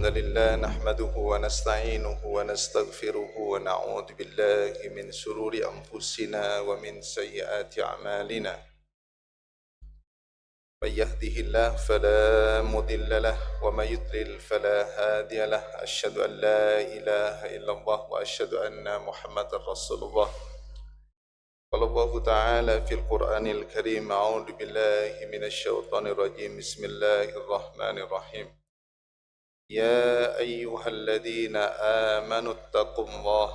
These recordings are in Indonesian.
الحمد لله نحمده ونستعينه ونستغفره ونعوذ بالله من شرور أنفسنا ومن سيئات أعمالنا من يهده الله فلا مضل له ومن يضلل فلا هادي له أشهد أن لا إله إلا الله وأشهد أن محمدا رسول الله قال الله تعالى في القرآن الكريم أعوذ بالله من الشيطان الرجيم بسم الله الرحمن الرحيم يا أيها الذين آمنوا اتقوا الله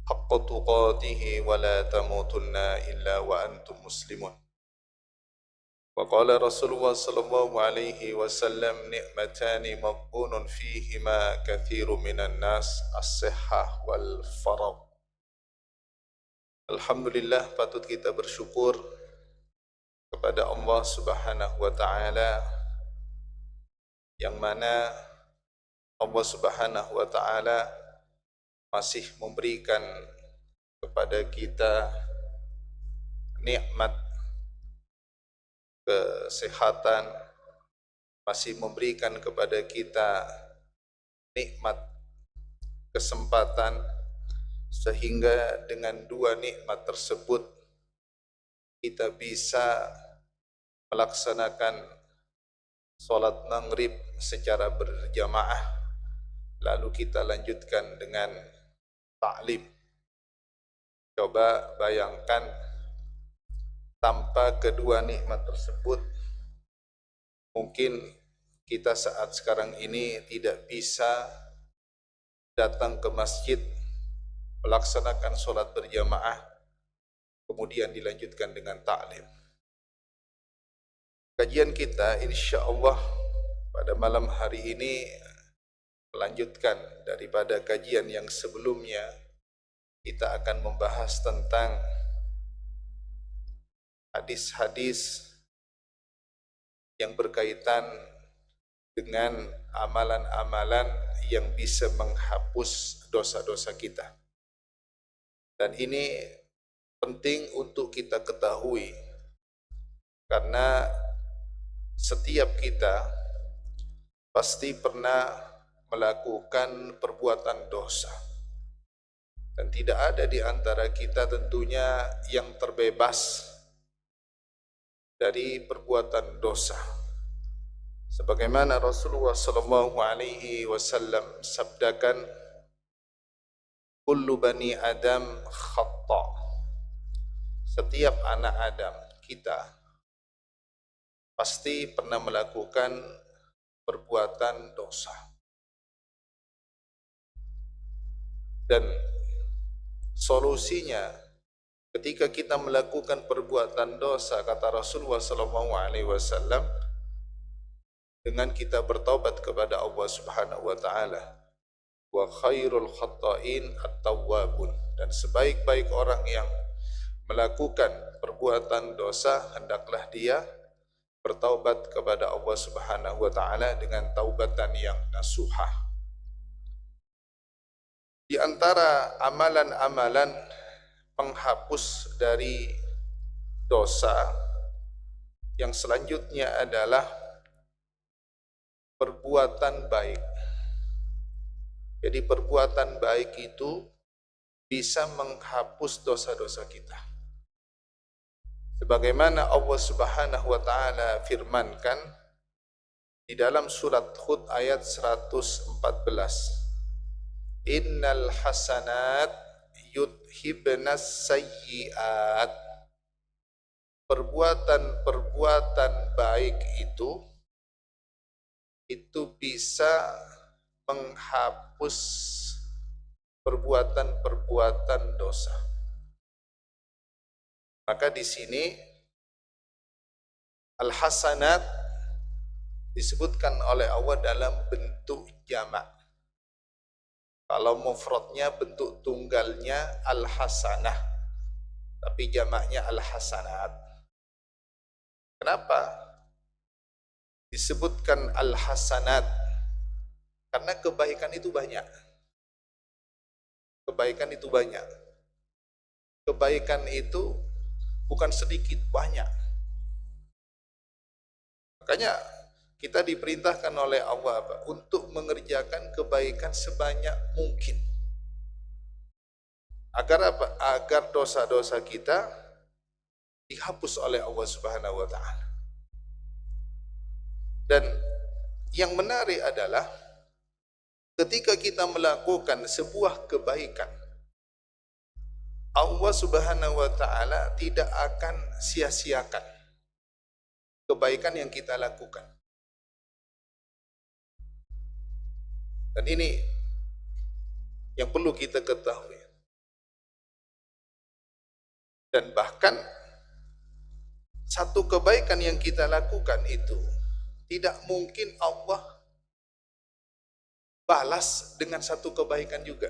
حق تقاته ولا تموتن إلا وأنتم مسلمون وقال رسول الله صلى الله عليه وسلم نعمتان مغبون فيهما كثير من الناس الصحة والفراغ. Alhamdulillah, patut kita bersyukur kepada Allah Subhanahu wa Ta'ala, yang mana Allah Subhanahu wa Ta'ala masih memberikan kepada kita nikmat kesehatan, masih memberikan kepada kita nikmat kesempatan, sehingga dengan dua nikmat tersebut kita bisa melaksanakan sholat maghrib secara berjamaah, lalu kita lanjutkan dengan ta'lim. Coba bayangkan, tanpa kedua nikmat tersebut mungkin kita saat sekarang ini tidak bisa datang ke masjid, melaksanakan sholat berjamaah, kemudian dilanjutkan dengan ta'lim. Kajian kita insya Allah pada malam hari ini melanjutkan daripada kajian yang sebelumnya. Kita akan membahas tentang hadis-hadis yang berkaitan dengan amalan-amalan yang bisa menghapus dosa-dosa kita. Dan ini penting untuk kita ketahui, karena setiap kita pasti pernah melakukan perbuatan dosa, dan tidak ada di antara kita tentunya yang terbebas dari perbuatan dosa. Sebagaimana Rasulullah sallallahu alaihi wasallam sabdakan, kullu bani Adam khata'. Setiap anak Adam kita pasti pernah melakukan perbuatan dosa. Dan solusinya ketika kita melakukan perbuatan dosa, kata Rasulullah SAW, dengan kita bertaubat kepada Allah Subhanahu wa Ta'ala. Wa khairul khatta'in at-tawwabun, dan sebaik-baik orang yang melakukan perbuatan dosa hendaklah dia bertaubat kepada Allah Subhanahu wa Ta'ala dengan taubatan yang nasuhah. Di antara amalan-amalan penghapus dari dosa yang selanjutnya adalah perbuatan baik. Jadi perbuatan baik itu bisa menghapus dosa-dosa kita. Sebagaimana Allah Subhanahu wa Ta'ala firmankan di dalam surat Hud ayat 114. Innal hasanat yudhibnas sayyiat. Perbuatan-perbuatan baik itu bisa menghapus perbuatan-perbuatan dosa. Maka di sini al-hasanat disebutkan oleh Allah dalam bentuk jamak. Kalau mufradnya, bentuk tunggalnya al-hasanah, tapi jamaknya al-hasanat. Kenapa disebutkan al-hasanat? Karena kebaikan itu banyak. Kebaikan itu banyak. Kebaikan itu bukan sedikit, banyak. Makanya Kita diperintahkan oleh Allah apa? Untuk mengerjakan kebaikan sebanyak mungkin. Agar apa? Agar dosa-dosa kita dihapus oleh Allah Subhanahu wa taala. Dan yang menarik adalah ketika kita melakukan sebuah kebaikan, Allah Subhanahu wa taala tidak akan sia-siakan kebaikan yang kita lakukan. Dan ini yang perlu kita ketahui. Dan bahkan satu kebaikan yang kita lakukan itu tidak mungkin Allah balas dengan satu kebaikan juga.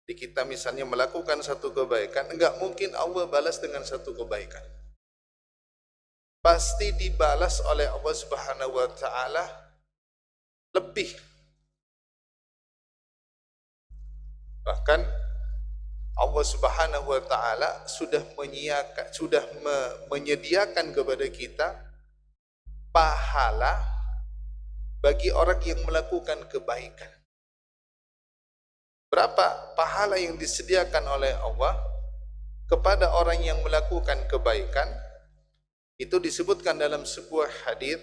Jadi kita misalnya melakukan satu kebaikan, enggak mungkin Allah balas dengan satu kebaikan. Pasti dibalas oleh Allah Subhanahu wa taala lebih. Bahkan Allah Subhanahu wa taala sudah menyediakan kepada kita pahala bagi orang yang melakukan kebaikan. Berapa pahala yang disediakan oleh Allah kepada orang yang melakukan kebaikan? Itu disebutkan dalam sebuah hadis.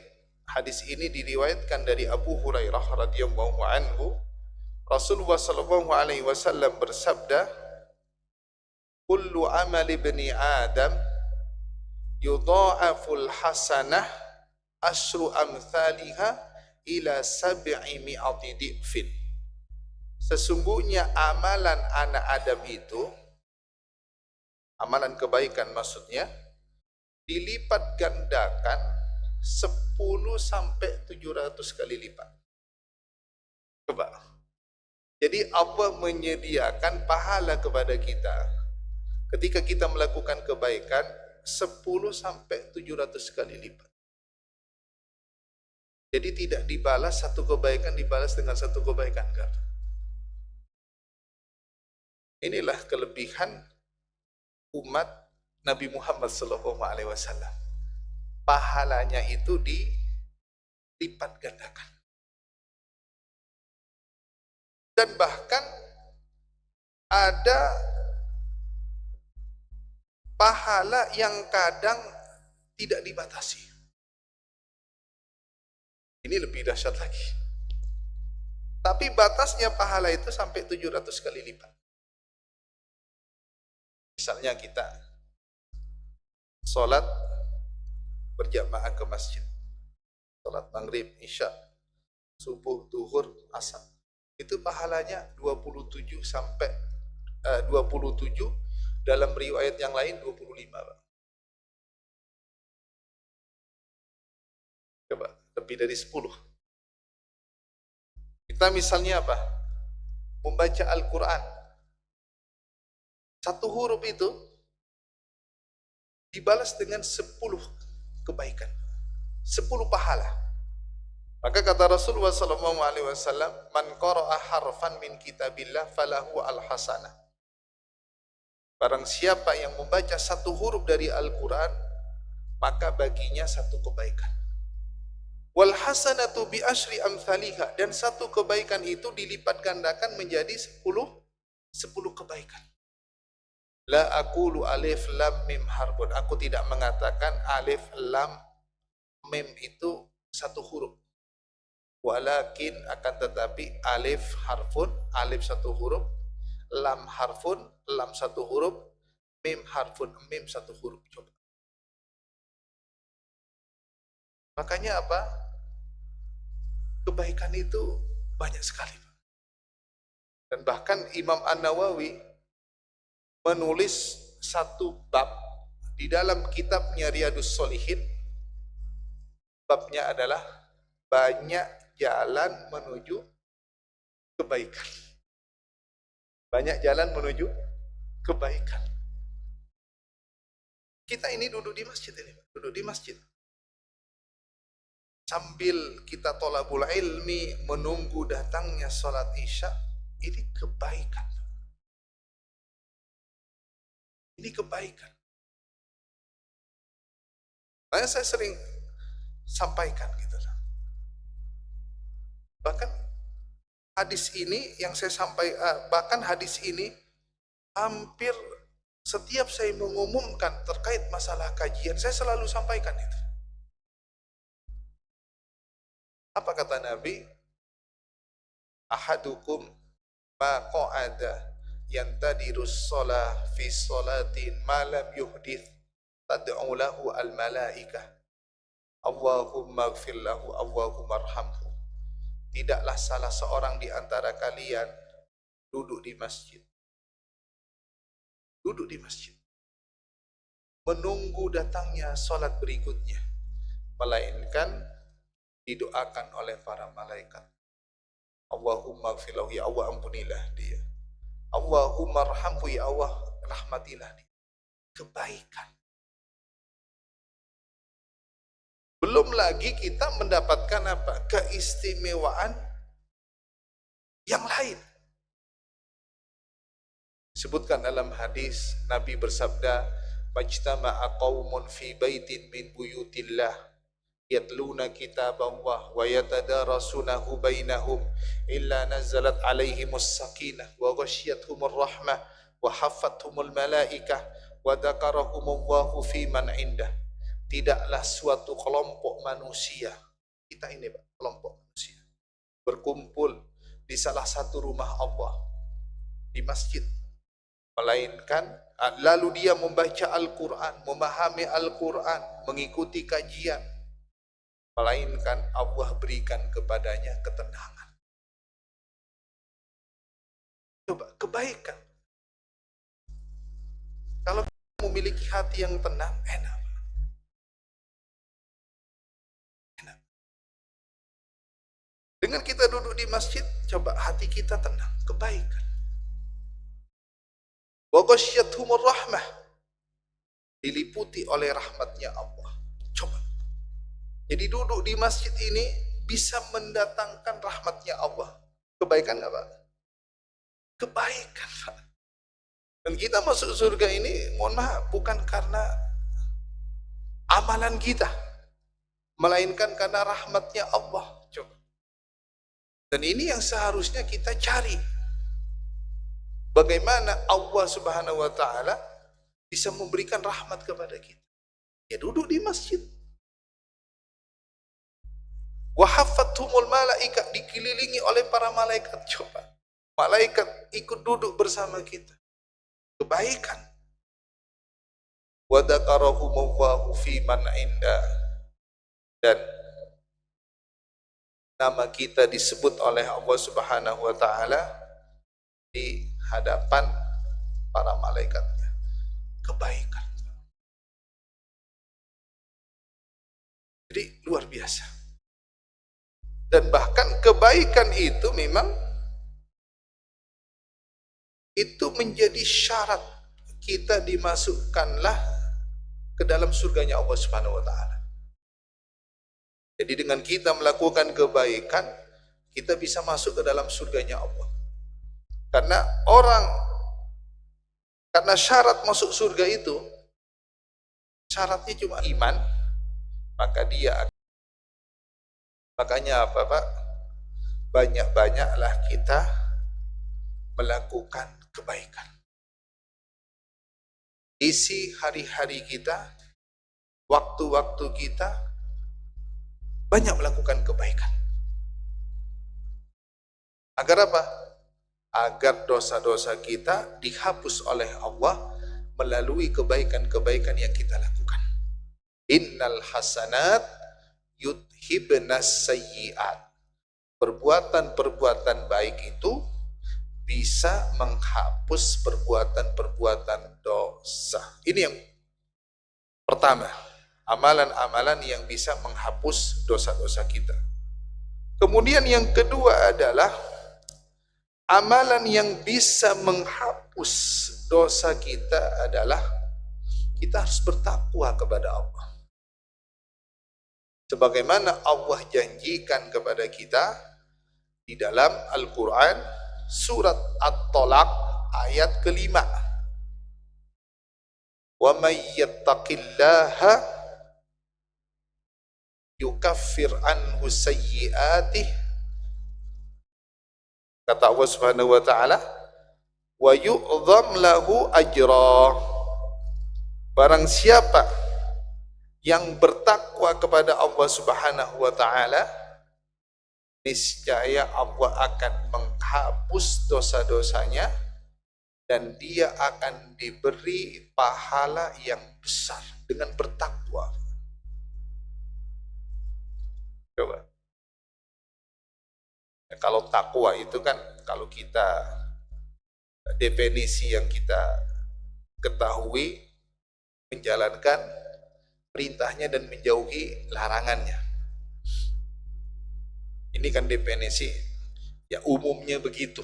Hadis ini diriwayatkan dari Abu Hurairah radhiyallahu anhu. Rasulullah sallallahu alaihi wasallam bersabda, "Kullu amali bani Adam yudha'aful hasanah asyru amthaliha ila sab'i mi'ati di'fin." Sesungguhnya amalan anak Adam itu, amalan kebaikan maksudnya, dilipat gandakan 10 sampai 700 kali lipat. Coba. Jadi Allah menyediakan pahala kepada kita ketika kita melakukan kebaikan 10 sampai 700 kali lipat. Jadi tidak dibalas satu kebaikan dibalas dengan satu kebaikan, kan? Inilah kelebihan umat Nabi Muhammad SAW. Pahalanya itu dilipat gandakan. Dan bahkan ada pahala yang kadang tidak dibatasi. Ini lebih dahsyat lagi. Tapi batasnya pahala itu sampai 700 kali lipat. Misalnya kita sholat berjamaah ke masjid, sholat maghrib, isya, subuh, duhur, asar, itu pahalanya 27 sampai 27, dalam riwayat yang lain 25, Pak. Coba, lebih dari 10. Kita misalnya apa? Membaca Al-Quran. Satu huruf itu dibalas dengan 10 kebaikan, 10 pahala. Maka kata Rasulullah SAW, "Man qara'a harfan min kitabillah falahu al-hasanah." Barang siapa yang membaca satu huruf dari Al-Quran, maka baginya satu kebaikan. Wal hasanatu bi asyri amthaliha, dan satu kebaikan itu dilipat gandakan menjadi 10 kebaikan. La aqulu alif lam mim harfun. Aku tidak mengatakan alif lam mim itu satu huruf. Walakin, akan tetapi, alif harfun, alif satu huruf, lam harfun, lam satu huruf, mim harfun, mim satu huruf. Coba. Makanya apa? Kebaikan itu banyak sekali. Dan bahkan Imam An-Nawawi menulis satu bab di dalam kitabnya Riyadhus Shalihin. Babnya adalah banyak jalan menuju kebaikan. Banyak jalan menuju kebaikan. Kita ini duduk di masjid ini, duduk di masjid. Sambil kita thalabul ilmi, menunggu datangnya sholat isya, ini kebaikan. Ini kebaikan. Makanya saya sering sampaikan gitu loh. Bahkan hadis ini yang saya sampaikan, bahkan hadis ini hampir setiap saya mengumumkan terkait masalah kajian, saya selalu sampaikan itu. Apa kata Nabi? Ahadukum ma qa'ada yantadirus shalah fi sholatin ma lam yuhdith tad'u lahu al malaikah Allahumma ighfir lahu Allahumma arhamhu. Tidaklah salah seorang di antara kalian duduk di masjid menunggu datangnya sholat berikutnya, melainkan didoakan oleh para malaikat, Allahumma ighfir lahu, ya Allah ampunilah dia, Allahumma arhamhu, ya Allah rahmatilah dia. Kebaikan. Belum lagi kita mendapatkan apa? Keistimewaan yang lain. Disebutkan dalam hadis, Nabi bersabda, majtama'a qaumun fi baitin min buyutillah yatluna kitaballah wa yatadarasunahu bainahum illa nazalat alaihimus sakinah wa ghasyiyatuhumur rahmah wa haffathumul malaikah wa dzakarahumullahu fi man indah. Tidaklah suatu kelompok manusia, kita ini Pak, kelompok manusia, berkumpul di salah satu rumah Allah, di masjid, melainkan lalu dia membaca Al-Quran, memahami Al-Quran, mengikuti kajian, melainkan Allah berikan kepadanya ketenangan. Coba, kebaikan. Kalau memiliki hati yang tenang, enak. Dengan kita duduk di masjid, coba hati kita tenang, kebaikan. Wa ghasyiyatuhumur rahmah, diliputi oleh rahmatnya Allah. Coba. Jadi duduk di masjid ini bisa mendatangkan rahmatnya Allah. Kebaikan nggak Pak? Kebaikan Pak. Dan kita masuk surga ini, mohon maaf, bukan karena amalan kita, melainkan karena rahmatnya Allah. Coba. Dan ini yang seharusnya kita cari. Bagaimana Allah Subhanahu wa Ta'ala bisa memberikan rahmat kepada kita? Ya duduk di masjid. Wa haffathumul malaika, dikelilingi oleh para malaikat. Coba, malaikat ikut duduk bersama kita. Kebaikan. Wa dzakarahumullahu fi man inda, dan nama kita disebut oleh Allah Subhanahu wa Ta'ala di hadapan para malaikatnya. Kebaikan. Jadi luar biasa. Dan bahkan kebaikan itu memang itu menjadi syarat kita dimasukkanlah ke dalam surganya Allah Subhanahu wa Ta'ala. Jadi dengan kita melakukan kebaikan, kita bisa masuk ke dalam surganya Allah. Karena syarat masuk surga itu, syaratnya cuma iman, maka dia akan. Makanya apa Pak? Banyak-banyaklah kita melakukan kebaikan. Isi hari-hari kita, waktu-waktu kita, banyak melakukan kebaikan. Agar apa? Agar dosa-dosa kita dihapus oleh Allah melalui kebaikan-kebaikan yang kita lakukan. Innal hasanat yudhibnas sayyi'at. Perbuatan-perbuatan baik itu bisa menghapus perbuatan-perbuatan dosa. Ini yang pertama. Amalan-amalan yang bisa menghapus dosa-dosa kita. Kemudian yang kedua adalah amalan yang bisa menghapus dosa kita adalah kita harus bertakwa kepada Allah. Sebagaimana Allah janjikan kepada kita di dalam Al-Quran surat At-Talaq ayat ke-5. Wa may yattaqillaha yukaffir anhu sayyi'atih, kata Allah Subhanahu wa taala, wa yu'dham lahu ajra. Barang siapa yang bertakwa kepada Allah Subhanahu wa taala, niscaya Allah akan menghapus dosa-dosanya dan dia akan diberi pahala yang besar dengan bertakwa. Coba. Kalau takwa itu kan, kalau kita definisi yang kita ketahui, menjalankan perintahnya dan menjauhi larangannya. Ini kan definisi ya umumnya begitu.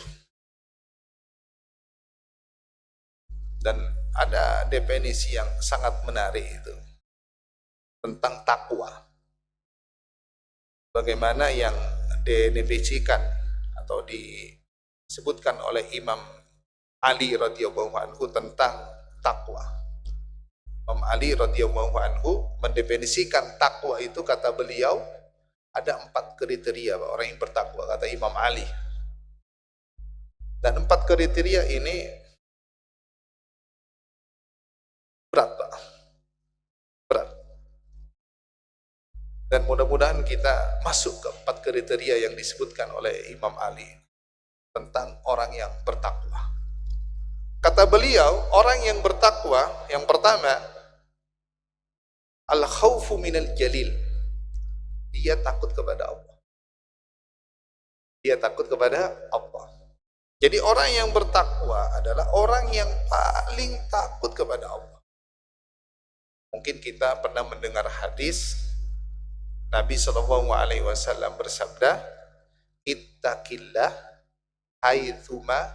Dan ada definisi yang sangat menarik itu tentang takwa. Bagaimana yang didefinisikan atau disebutkan oleh Imam Ali radhiyallahu anhu tentang takwa. Imam Ali radhiyallahu anhu mendefinisikan takwa itu, kata beliau, ada 4 kriteria orang yang bertakwa, kata Imam Ali. Dan 4 kriteria ini berat, Pak. Berat. Dan mudah-mudahan kita masuk ke 4 kriteria yang disebutkan oleh Imam Ali tentang orang yang bertakwa. Kata beliau, orang yang bertakwa yang pertama, al-khawfu minal jalil. Dia takut kepada Allah. Dia takut kepada Allah. Jadi orang yang bertakwa adalah orang yang paling takut kepada Allah. Mungkin kita pernah mendengar hadis Nabi SAW bersabda, ittaqillah haitsuma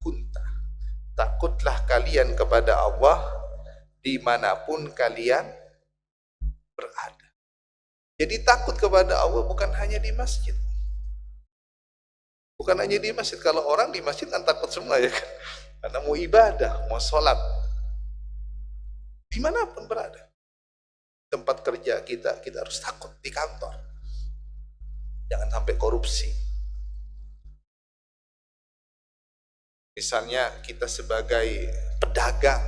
kunta. Takutlah kalian kepada Allah dimanapun kalian berada. Jadi takut kepada Allah bukan hanya di masjid. Bukan hanya di masjid. Kalau orang di masjid kan takut semua ya kan. Karena mau ibadah, mau sholat. Dimanapun berada. Tempat kerja kita harus takut. Di kantor. Jangan sampai korupsi. Misalnya kita sebagai pedagang,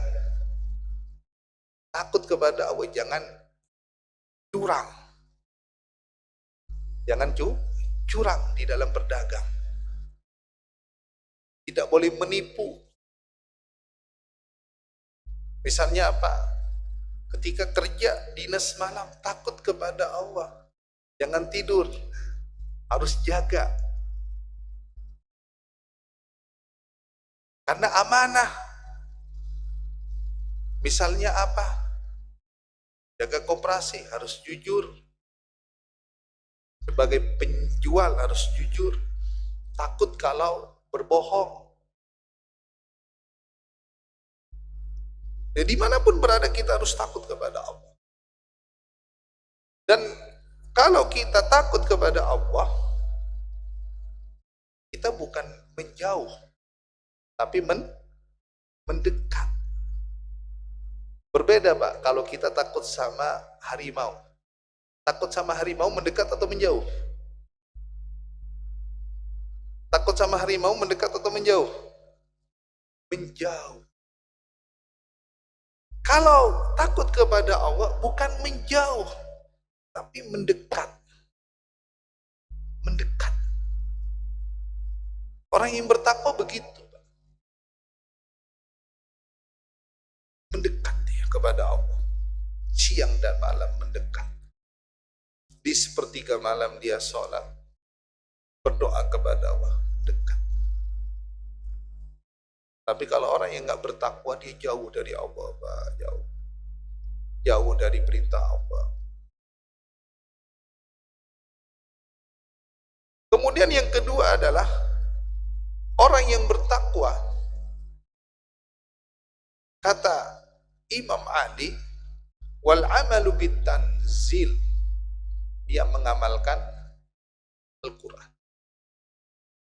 takut kepada Allah, jangan curang. Jangan curang di dalam berdagang. Tidak boleh menipu. Misalnya apa? Ketika kerja dinas malam, takut kepada Allah. Jangan tidur. Harus jaga. Karena amanah. Misalnya apa? Jaga koperasi, harus jujur. Sebagai penjual harus jujur. Takut kalau berbohong. Jadi dimanapun berada kita harus takut kepada Allah. Dan kalau kita takut kepada Allah, kita bukan menjauh, tapi mendekat. Berbeda, Pak, kalau kita takut sama harimau. Takut sama harimau mendekat atau menjauh? Takut sama harimau mendekat atau menjauh? Menjauh. Kalau takut kepada Allah bukan menjauh, tapi mendekat. Mendekat. Orang yang bertakwa begitu. Mendekat dia kepada Allah. Siang dan malam mendekat. Di sepertiga malam dia sholat. Berdoa kepada Allah. Dekat. Tapi kalau orang yang nggak bertakwa, dia jauh dari Allah, Pak. Jauh. Jauh dari perintah Allah. Kemudian yang kedua adalah orang yang bertakwa. Kata Imam Ali, wal amalu bitanzil. Dia mengamalkan Al-Quran.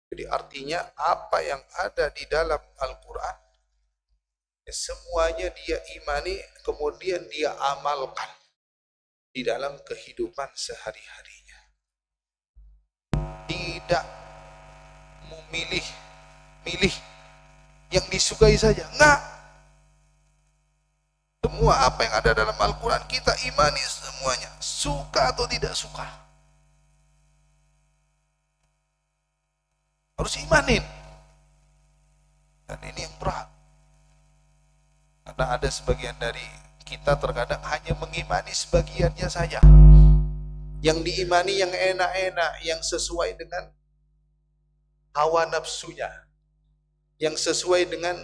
Jadi artinya apa yang ada di dalam Al-Quran, semuanya dia imani, kemudian dia amalkan. di dalam kehidupan sehari-harinya. Tidak memilih yang disukai saja, enggak. Semua apa yang ada dalam Al-Quran kita imani semuanya, suka atau tidak suka, harus imanin. Dan ini yang berat, karena ada sebagian dari kita terkadang hanya mengimani sebagiannya saja. Yang diimani yang enak-enak, yang sesuai dengan hawa nafsunya, yang sesuai dengan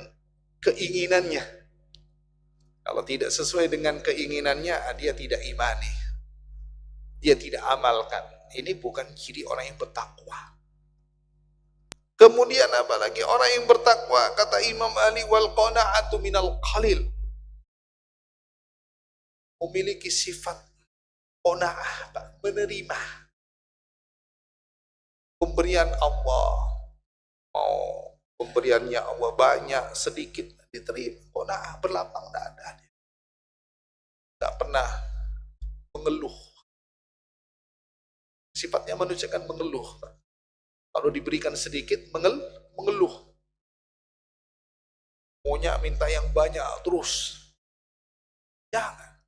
keinginannya. Kalau tidak sesuai dengan keinginannya, dia tidak imani, dia tidak amalkan. Ini bukan ciri orang yang bertakwa. Kemudian apalagi orang yang bertakwa, kata Imam Ali, wal qana'atu minal qalil, memiliki sifat qana'ah, menerima pemberian Allah. Mau pemberiannya Allah banyak, sedikit diterima, qana'ah, berlapang dada, tidak pernah mengeluh. Sifatnya manusia kan mengeluh. Kalau diberikan sedikit mengeluh, maunya minta yang banyak terus. Jangan.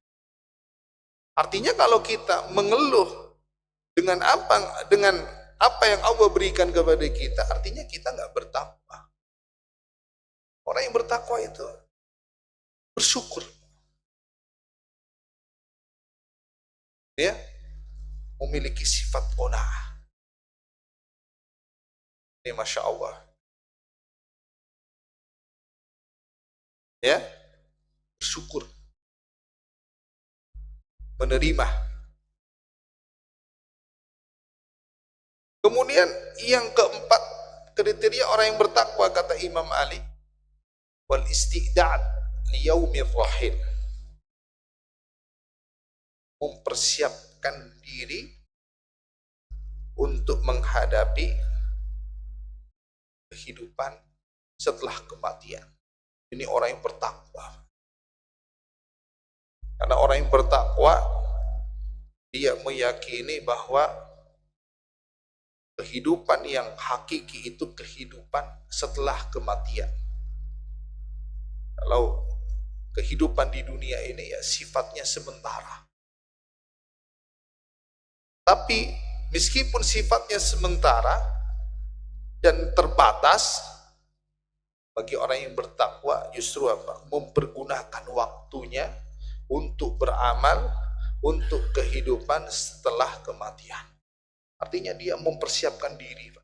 Artinya kalau kita mengeluh dengan apa yang Allah berikan kepada kita, artinya kita nggak bertakwa. Orang yang bertakwa itu bersyukur, ya, memiliki sifat qanaah. Ini Masya Allah, ya, bersyukur, menerima. Kemudian yang keempat, kriteria orang yang bertakwa, kata Imam Ali, wal istidad liyaumir rahil, mempersiapkan diri untuk menghadapi kehidupan setelah kematian. Ini orang yang bertakwa. Karena orang yang bertakwa, dia meyakini bahwa kehidupan yang hakiki itu kehidupan setelah kematian. Kalau kehidupan di dunia ini ya sifatnya sementara. Tapi meskipun sifatnya sementara dan terbatas, bagi orang yang bertakwa justru apa? Mempergunakan waktunya untuk beramal, untuk kehidupan setelah kematian. Artinya dia mempersiapkan diri.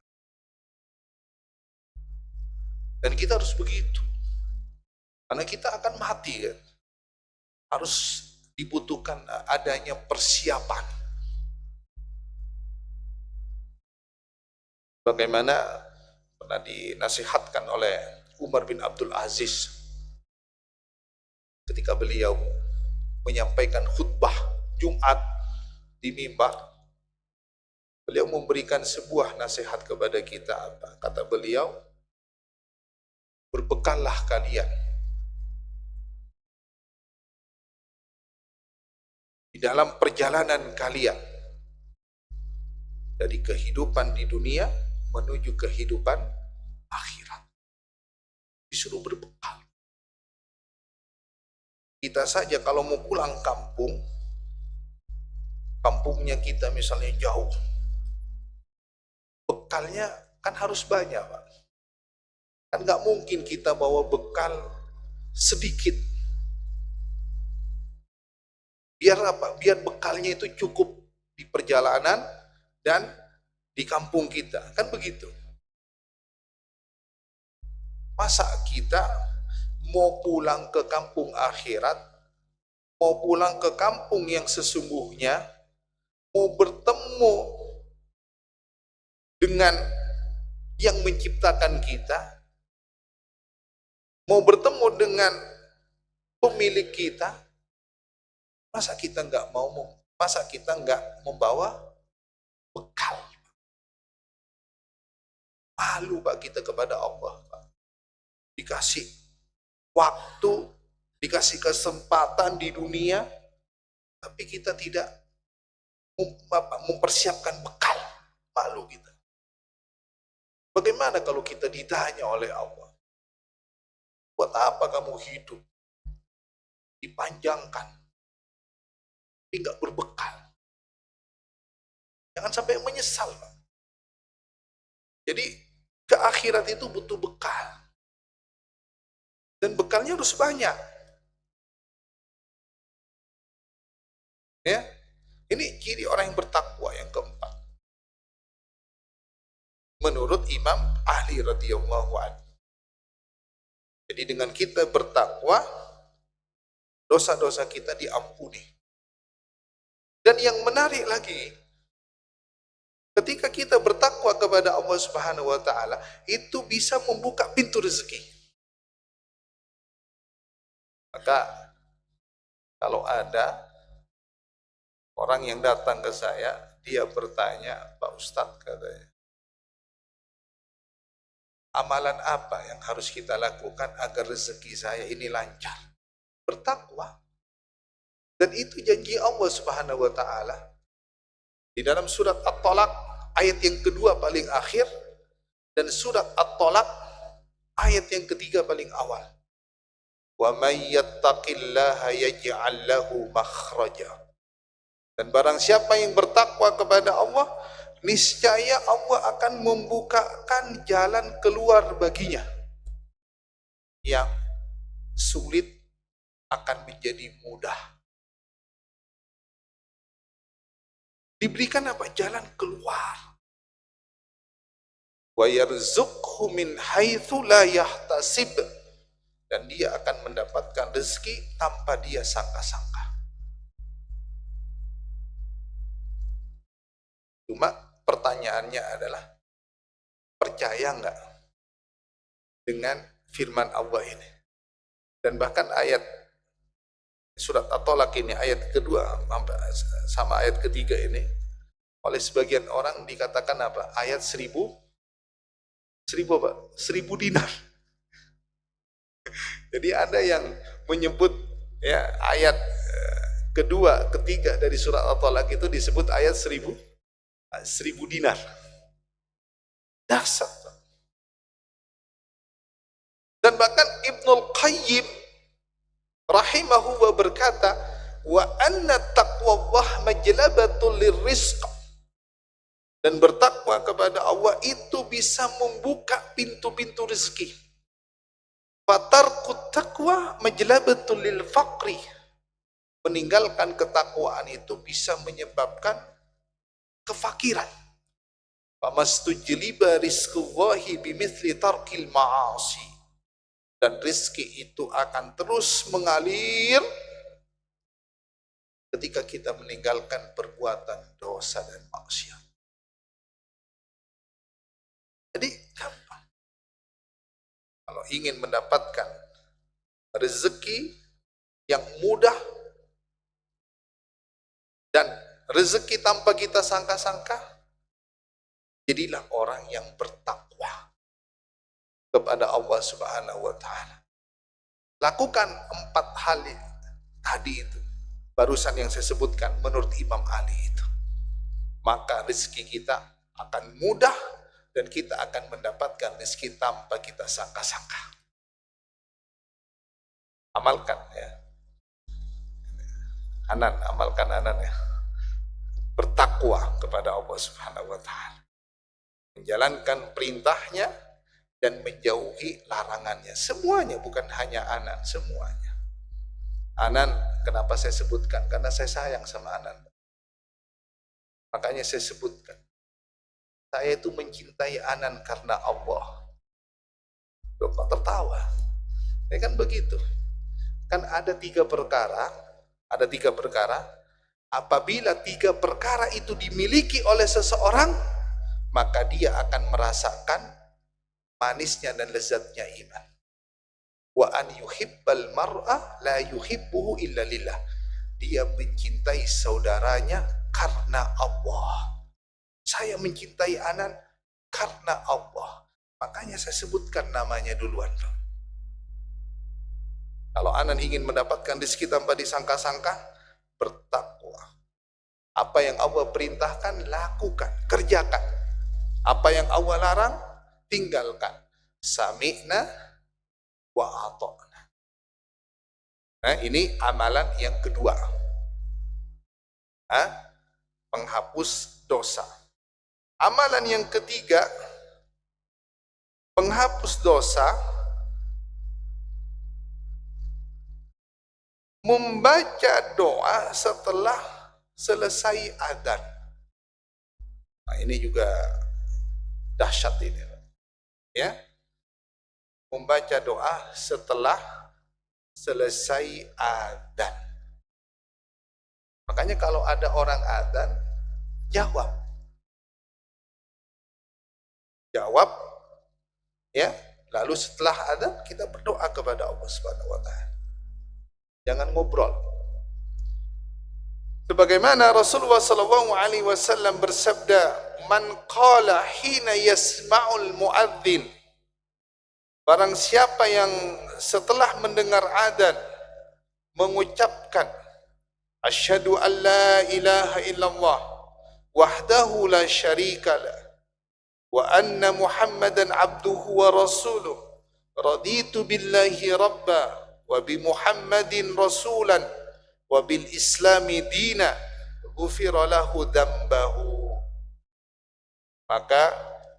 Dan kita harus begitu. Karena kita akan mati kan. Harus dibutuhkan adanya persiapan. Bagaimana pernah dinasihatkan oleh Umar bin Abdul Aziz ketika beliau menyampaikan khutbah Jumat di mimbar. Beliau memberikan sebuah nasihat kepada kita. Apa? Kata beliau, berbekallah kalian di dalam perjalanan kalian dari kehidupan di dunia menuju kehidupan akhirat. Disuruh berbekal. Kita saja kalau mau pulang kampung, kampungnya kita misalnya jauh, bekalnya kan harus banyak, Pak. Kan nggak mungkin kita bawa bekal sedikit. Biar apa? Biar bekalnya itu cukup di perjalanan dan di kampung kita, kan begitu. Masa kita mau pulang ke kampung akhirat, mau pulang ke kampung yang sesungguhnya, mau bertemu dengan yang menciptakan kita, mau bertemu dengan pemilik kita, masa kita nggak membawa bekal? Malu Pak kita kepada Allah, Pak. Dikasih waktu, dikasih kesempatan di dunia, tapi kita tidak mempersiapkan bekal. Malu kita. Bagaimana kalau kita ditanya oleh Allah, buat apa kamu hidup? Dipanjangkan, tapi nggak berbekal. Jangan sampai menyesal, Pak. Jadi ke akhirat itu butuh bekal. Dan bekalnya harus banyak. Ya, ini ciri orang yang bertakwa yang keempat. Menurut Imam Ali radhiyallahu anhu. Jadi dengan kita bertakwa, dosa-dosa kita diampuni. Dan yang menarik lagi, ketika kita bertakwa kepada Allah Subhanahu wa taala, itu bisa membuka pintu rezeki. Maka kalau ada orang yang datang ke saya, dia bertanya, Pak Ustadz katanya, amalan apa yang harus kita lakukan agar rezeki saya ini lancar? Bertakwa. Dan itu janji Allah Subhanahu wa taala. Di dalam surat At-Talaq ayat yang kedua paling akhir dan surat At-Talaq ayat yang ketiga paling awal. Wa may yattaqillaha yaj'al lahu makhraja. Dan barang siapa yang bertakwa kepada Allah, niscaya Allah akan membukakan jalan keluar baginya. Yang sulit akan menjadi mudah. Diberikan apa? Jalan keluar. Wa yarzuqhu min haitsu la yahtasib. Dan dia akan mendapatkan rezeki tanpa dia sangka-sangka. Cuma pertanyaannya adalah, percaya enggak dengan firman Allah ini? Dan bahkan ayat surat At-Talaq ini, ayat kedua sama ayat ketiga ini, oleh sebagian orang dikatakan apa? Ayat 1000 dinar. Jadi ada yang menyebut ya ayat kedua, ketiga dari surat At-Talaq itu disebut ayat 1000 dinar. Dasar. Dan bahkan Ibnul Qayyim rahimahu wa berkata, wa anna taqwallah majlabatul lirrizq. Dan bertakwa kepada Allah itu bisa membuka pintu-pintu rezeki. Fatarkut taqwa majlabatul lil faqri. Meninggalkan ketakwaan itu bisa menyebabkan kefakiran. Famastujliba rizqullahi bimithli tarkil ma'asi. Dan rezeki itu akan terus mengalir ketika kita meninggalkan perbuatan dosa dan maksiat. Jadi gampang. Kalau ingin mendapatkan rezeki yang mudah dan rezeki tanpa kita sangka-sangka, jadilah orang yang bertakwa kepada Allah Subhanahu wa taala. Lakukan 4 hal tadi itu, barusan yang saya sebutkan menurut Imam Ali itu. Maka rezeki kita akan mudah dan kita akan mendapatkan rezeki tanpa kita sangka-sangka. Amalkan ya. Amalkan ya. Bertakwa kepada Allah Subhanahu wa taala. Menjalankan perintahnya dan menjauhi larangannya. Semuanya, bukan hanya Anan, semuanya. Anan, kenapa saya sebutkan? Karena saya sayang sama Anan. Makanya saya sebutkan. Saya itu mencintai Anan karena Allah. Loh, kok tertawa? Ya kan begitu. Kan ada 3 perkara. Ada 3 perkara. Apabila 3 perkara itu dimiliki oleh seseorang, maka dia akan merasakan manisnya dan lezatnya iman. Wa an yuhibbal mar'a la yuhibbuhu illa lillah. Dia mencintai saudaranya karena Allah. Saya mencintai Anan karena Allah. Makanya saya sebutkan namanya duluan. Kalau Anan ingin mendapatkan rezeki tanpa disangka-sangka, bertakwa. Apa yang Allah perintahkan, lakukan, kerjakan. Apa yang Allah larang, tinggalkan. Sami'na wa ata'na. Nah, ini amalan yang kedua. Penghapus dosa. Amalan yang ketiga, penghapus dosa, membaca doa setelah selesai adzan. Nah, ini juga dahsyat ini, ya. Membaca doa setelah selesai adzan. Makanya kalau ada orang adzan, jawab, ya. Lalu setelah adzan kita berdoa kepada Allah Subhanahu wa taala. Jangan ngobrol. Sebagaimana Rasulullah sallallahu alaihi wasallam bersabda, "Man qala hina yasma'ul muadzin." Barang siapa yang setelah mendengar adzan mengucapkan asyhadu an la ilaha illallah wahdahu la syarikalah wa anna Muhammadan abduhu wa rasuluh raditu billahi rabba wa bi Muhammadin rasulan wa bil islami dina ghufira lahu dzambahu. Maka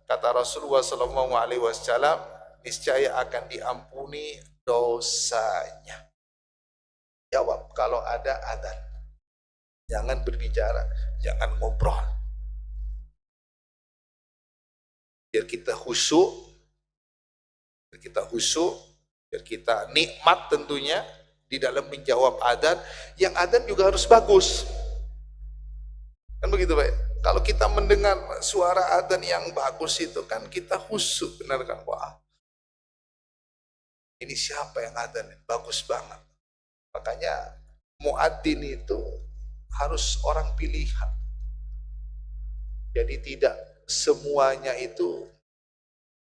kata Rasulullah sallallahu alaihi wasallam, niscaya akan diampuni dosanya. Jawab kalau ada adzan. Jangan berbicara, jangan ngobrol. Biar kita khusyuk, biar kita nikmat tentunya di dalam menjawab adzan. Yang adzan juga harus bagus. Kan begitu, Pak? Kalau kita mendengar suara adzan yang bagus itu kan kita khusyuk, benar kan? Wah, ini siapa yang adzan? Bagus banget. Makanya muadzin itu harus orang pilihan. Jadi tidak semuanya itu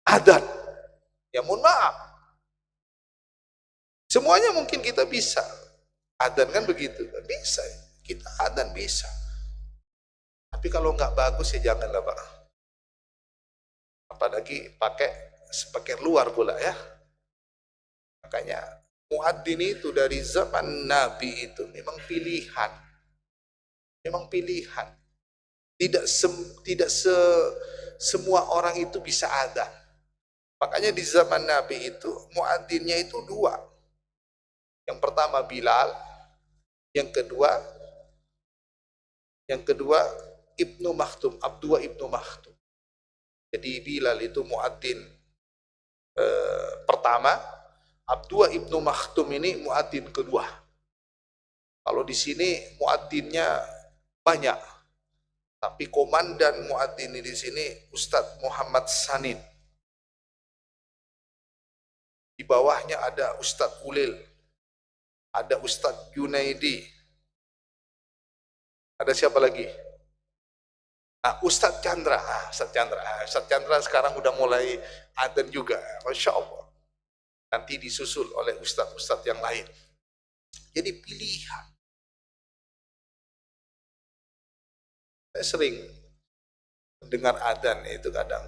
adzan. Ya mohon maaf. Semuanya mungkin kita bisa. Adzan kan begitu. Bisa. Kita adzan bisa. Tapi kalau nggak bagus ya janganlah, Pak. Apalagi pakai speaker luar pula ya. Makanya muadzin itu dari zaman Nabi itu memang pilihan. Memang pilihan. Tidak semua orang itu bisa adzan. Makanya di zaman Nabi itu muadzinnya itu dua. Yang pertama Bilal, yang kedua Ibnu Maktum, Abdullah Ibnu Maktum. Jadi Bilal itu muadzin pertama, Abdullah Ibnu Maktum ini muadzin kedua. Kalau di sini muadzinnya banyak, tapi komandan muadzin di sini Ustadz Muhammad Sanid. Di bawahnya ada Ustadz Ulil, ada Ustadz Junaidi, ada siapa lagi? Ustadz Chandra. Ustadz Chandra sekarang udah mulai adzan juga, Masya Allah. Nanti disusul oleh ustadz-ustadz yang lain. Jadi pilihan. Saya sering mendengar adzan itu kadang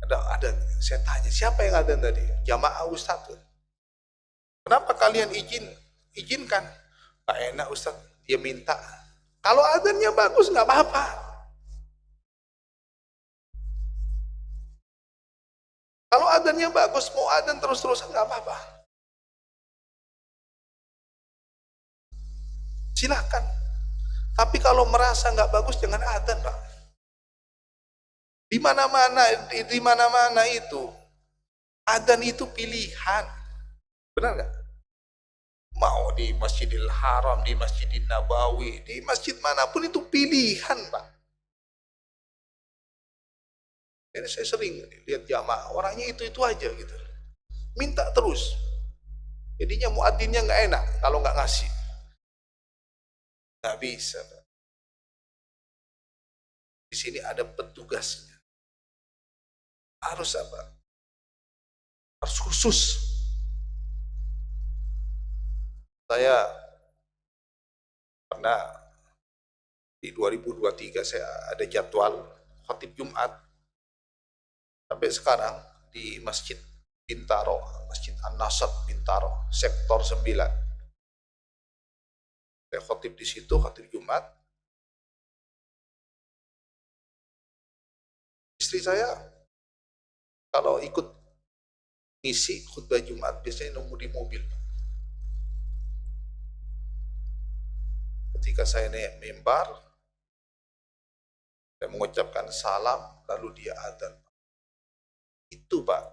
ada, saya tanya siapa yang adzan tadi? Jamaah ustadz. Kenapa kalian izinkan? Gak enak ustadz, dia minta. Kalau adzannya bagus nggak apa-apa. Kalau adzannya bagus, mau adzan terus-terusan nggak apa-apa. Silahkan. Tapi kalau merasa nggak bagus, jangan adzan, Pak. Di mana-mana itu adzan itu pilihan. Benar nggak? Mau di Masjidil Haram, di Masjidil Nabawi, di masjid manapun itu pilihan, Pak. Jadi saya sering lihat jamaah, orangnya itu aja gitu. Minta terus. Jadinya muadzinnya nggak enak kalau nggak ngasih. Nggak bisa, Pak. Di sini ada petugasnya. Harus apa? Harus khusus. Saya pernah Di 2023 saya ada jadwal khatib Jumat sampai sekarang di Masjid Bintaro, Masjid An-Nasr Bintaro, Sektor 9. Saya khatib di situ, khatib Jumat. Istri saya kalau ikut ngisi khutbah Jumat biasanya nunggu di mobil. Ketika saya naik mimbar, saya mengucapkan salam, lalu dia adzan. Itu Pak,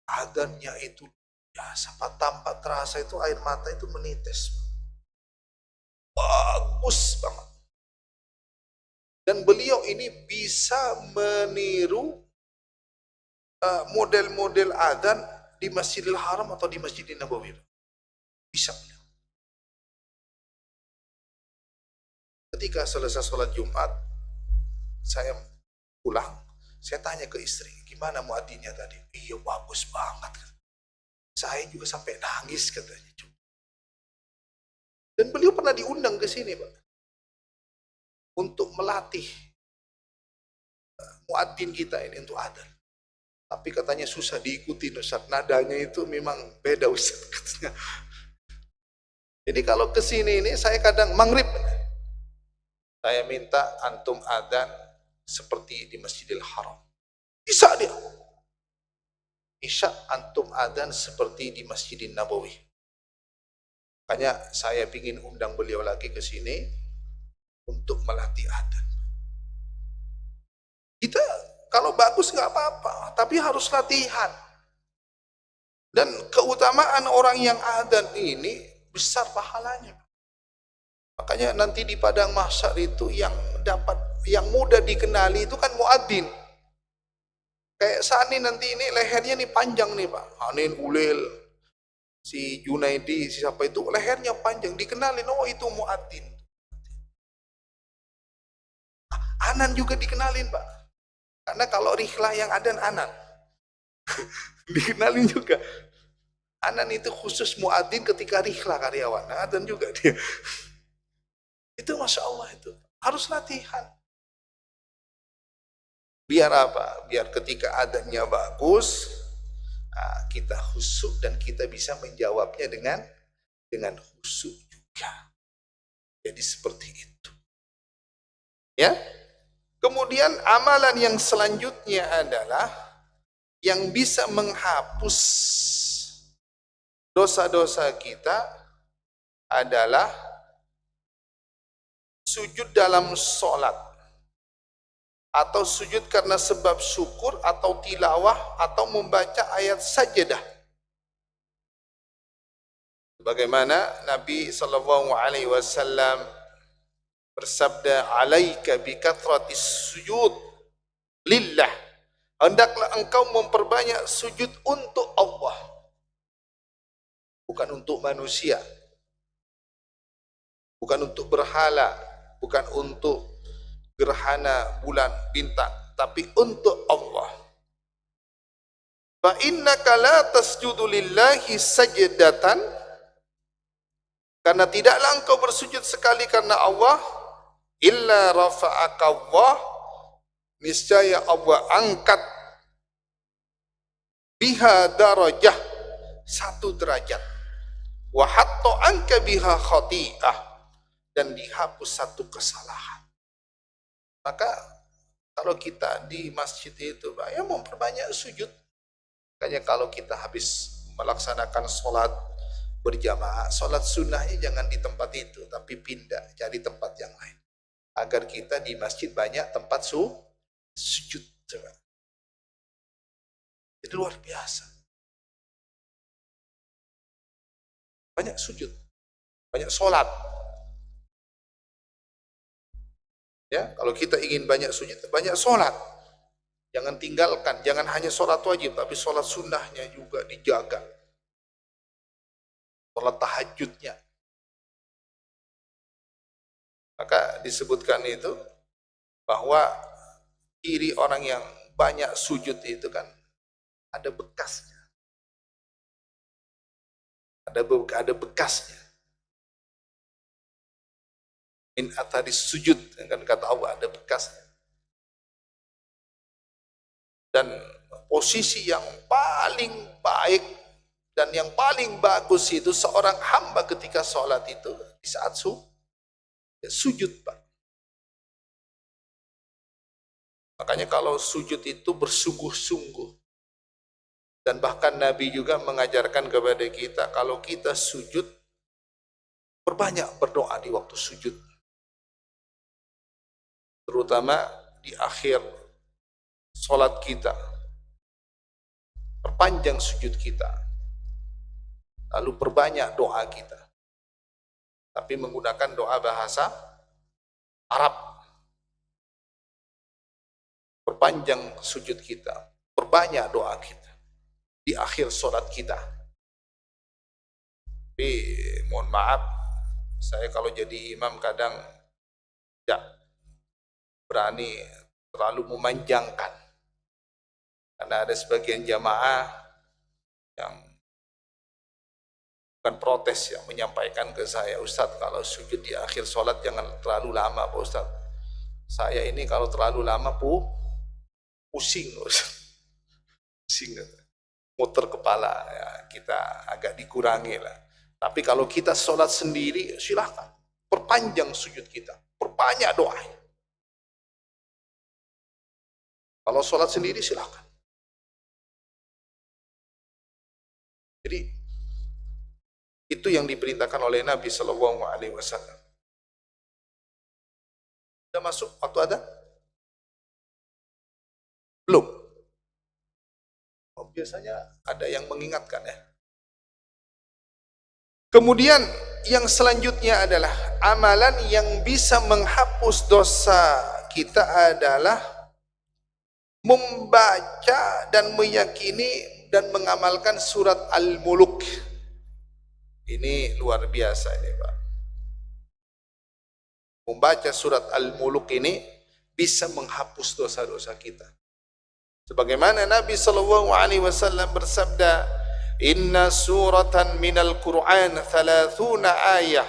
adzannya itu biasa, tanpa terasa itu air mata itu menitis. Bagus banget. Dan beliau ini bisa meniru model-model adzan di Masjidil Haram atau di Masjidil Nabawi. Bisa. Ketika selesai sholat Jumat, saya pulang, saya tanya ke istri, gimana muadzinnya tadi? Iya bagus banget. Saya juga sampai nangis katanya. Dan beliau pernah diundang ke sini Pak, untuk melatih muadzin kita ini untuk adzan. Tapi katanya susah diikuti Ustaz, nadanya itu memang beda Ustaz katanya. Jadi kalau ke sini ini saya kadang maghrib, saya minta antum adzan seperti di Masjidil Haram. Bisa dia. Isya antum adzan seperti di Masjidil Nabawi. Makanya saya ingin undang beliau lagi ke sini untuk melatih adzan. Kita kalau bagus nggak apa-apa, tapi harus latihan. Dan keutamaan orang yang adzan ini besar pahalanya. Makanya nanti di padang mahsyar itu yang mudah dikenali itu kan muadzin. Kayak Sani nanti ini lehernya nih panjang nih Pak. Anin Ulil, si Junaidi, si siapa itu lehernya panjang, dikenalin, oh itu muadzin. Anan juga dikenalin Pak. Karena kalau rihlah yang ada Anan. Dikenalin juga. Anan itu khusus muadzin ketika rihlah karyawan. Adan juga dia. Itu Masya Allah itu. Harus latihan. Biar apa? Biar ketika adanya bagus, kita khusyuk dan kita bisa menjawabnya dengan khusyuk juga. Jadi seperti itu. Ya. Kemudian amalan yang selanjutnya adalah yang bisa menghapus dosa-dosa kita adalah sujud dalam sholat, atau sujud karena sebab syukur, atau tilawah, atau membaca ayat sajadah. Bagaimana Nabi SAW bersabda, alaika bi kathratis sujud lillah, hendaklah engkau memperbanyak sujud untuk Allah, bukan untuk manusia, bukan untuk berhala, bukan untuk gerhana bulan bintang, tapi untuk Allah. Fa innaka la tasjudu lillahi sajdatan, karena tidaklah engkau bersujud sekali karena Allah, illa rafa'aka Allah, niscaya Allah angkat biha darajah, satu derajat, wa hatta anka biha khati'ah, dan dihapus satu kesalahan. Maka kalau kita di masjid itu Pak, ya memperbanyak sujud. Makanya kalau kita habis melaksanakan sholat berjamaah, sholat sunnahnya jangan di tempat itu, tapi pindah, cari tempat yang lain. Agar kita di masjid banyak tempat sujud. Jadi luar biasa. Banyak sujud, banyak sholat. Ya, kalau kita ingin banyak sujud, banyak sholat. Jangan tinggalkan, jangan hanya sholat wajib, tapi sholat sunnahnya juga dijaga. Sholat tahajudnya. Maka disebutkan itu bahwa ciri orang yang banyak sujud itu kan ada bekasnya. Ada bekasnya. min atharis sujud, kan kata Allah ada bekasnya. Dan posisi yang paling baik dan yang paling bagus itu seorang hamba ketika sholat itu di saat sujud, Pak. Makanya kalau sujud itu bersungguh-sungguh. Dan bahkan Nabi juga mengajarkan kepada kita, kalau kita sujud, perbanyak berdoa di waktu sujud. Terutama di akhir sholat kita. Perpanjang sujud kita. Lalu perbanyak doa kita. Tapi menggunakan doa bahasa Arab. Perpanjang sujud kita. Perbanyak doa kita di akhir sholat kita. Tapi mohon maaf, saya kalau jadi imam kadang tidak berani terlalu memanjangkan, karena ada sebagian jamaah yang bukan protes, yang menyampaikan ke saya, Ustadz kalau sujud di akhir sholat jangan terlalu lama Pak Ustadz. Saya ini kalau terlalu lama pusing pusing, muter kepala, ya, kita agak dikurangi lah. Tapi kalau kita sholat sendiri, silahkan perpanjang sujud kita, perbanyak doa. Kalau sholat sendiri silahkan. Jadi itu yang diperintahkan oleh Nabi Shallallahu Alaihi Wasallam. Sudah masuk waktu ada? Belum. Biasanya ada yang mengingatkan ya. Kemudian yang selanjutnya adalah amalan yang bisa menghapus dosa kita adalah membaca dan meyakini dan mengamalkan surat Al-Mulk. Ini luar biasa ini Pak. Membaca surat Al-Mulk ini bisa menghapus dosa-dosa kita. Sebagaimana Nabi sallallahu alaihi wasallam bersabda, "Inna suratan minal Qur'an 30 ayah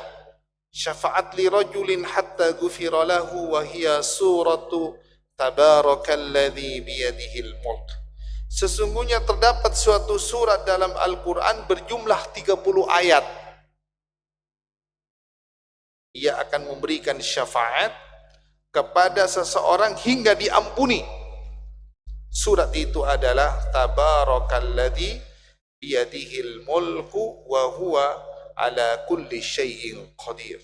syafa'at li rajulin hatta ghufira lahu wa hiya suratu tabarakalladzi biyadihil mulk." Sesungguhnya terdapat suatu surat dalam Al-Qur'an berjumlah 30 ayat. Ia akan memberikan syafaat kepada seseorang hingga diampuni. Surat itu adalah Tabarakalladzi biyadihil mulku wa huwa ala kulli syai'in qadir.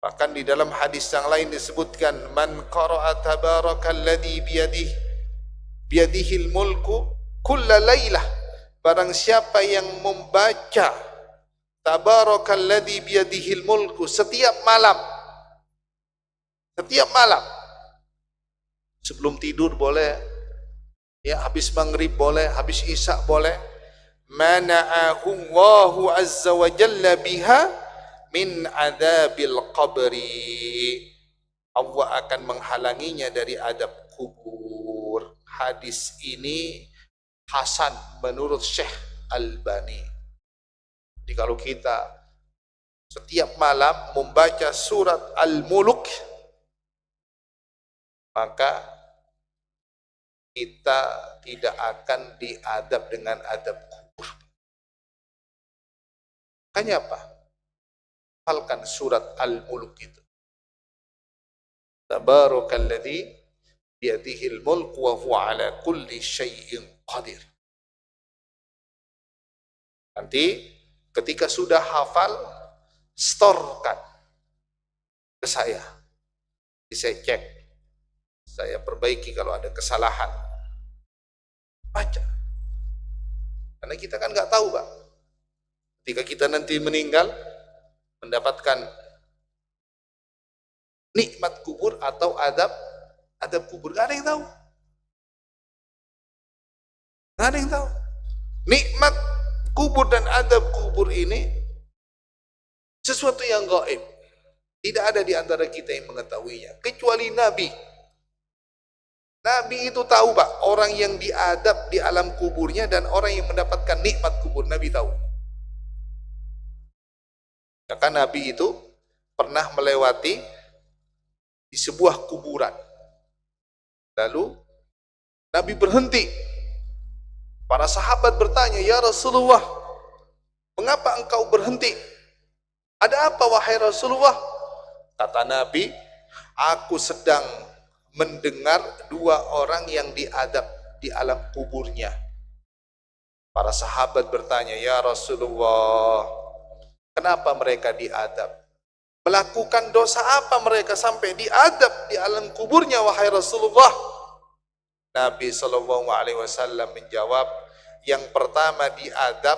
Bahkan di dalam hadis yang lain disebutkan, man qara'a tabarakalladzi biyadihil mulku kulla lailah. Barang siapa yang membaca Tabarakalladzi biyadihil mulku setiap malam, sebelum tidur boleh, ya, habis maghrib boleh, habis isya boleh. Mana'ahu Allahu azza wa jalla biha min adabil qabri. Allah akan menghalanginya dari adab kubur. Hadis ini hasan menurut Syekh Albani. Jadi kalau kita setiap malam membaca surat Al-Mulk, maka kita tidak akan diadab dengan adab kubur. Makanya apa? Hafalkan surat Al-Mulk itu. Tabarakalladzi biyadihil mulk wa huwa ala kulli syai'in qadir. Nanti ketika sudah hafal, storkan ke saya. Saya cek, saya perbaiki kalau ada kesalahan. Baca. Karena kita kan nggak tahu Pak. Ketika kita nanti meninggal, mendapatkan nikmat kubur atau adab kubur, nggak ada yang tahu. Nggak ada yang tahu. Nikmat kubur dan adab kubur ini sesuatu yang gaib. Tidak ada di antara kita yang mengetahuinya kecuali Nabi. Nabi itu tahu Pak, orang yang diadab di alam kuburnya dan orang yang mendapatkan nikmat kubur, Nabi tahu. Maka Nabi itu pernah melewati di sebuah kuburan. Lalu Nabi berhenti. Para sahabat bertanya, "Ya Rasulullah, mengapa engkau berhenti? Ada apa wahai Rasulullah?" Kata Nabi, "Aku sedang mendengar dua orang yang diadab di alam kuburnya." Para sahabat bertanya, "Ya Rasulullah, kenapa mereka diadab? Melakukan dosa apa mereka sampai diadab di alam kuburnya wahai Rasulullah?" Nabi SAW menjawab, yang pertama diadab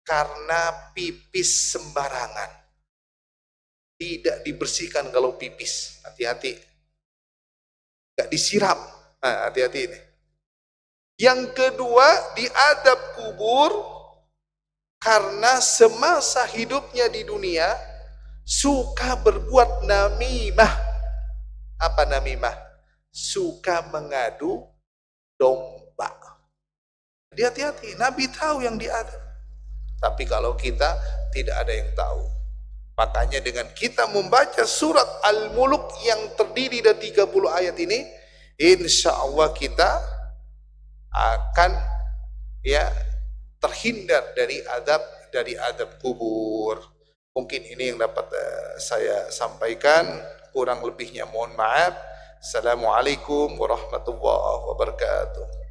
karena pipis sembarangan. Tidak dibersihkan kalau pipis. Hati-hati. Gak disiram. Nah, hati-hati ini. Yang kedua, diadab kubur karena semasa hidupnya di dunia suka berbuat namimah. Apa namimah? Suka mengadu domba. Jadi hati-hati, Nabi tahu yang diadab. Tapi kalau kita tidak ada yang tahu. Makanya dengan kita membaca surat Al-Mulk yang terdiri dari 30 ayat ini, insya Allah kita akan terhindar dari adab kubur. Mungkin ini yang dapat saya sampaikan, kurang lebihnya mohon maaf. Assalamualaikum warahmatullahi wabarakatuh.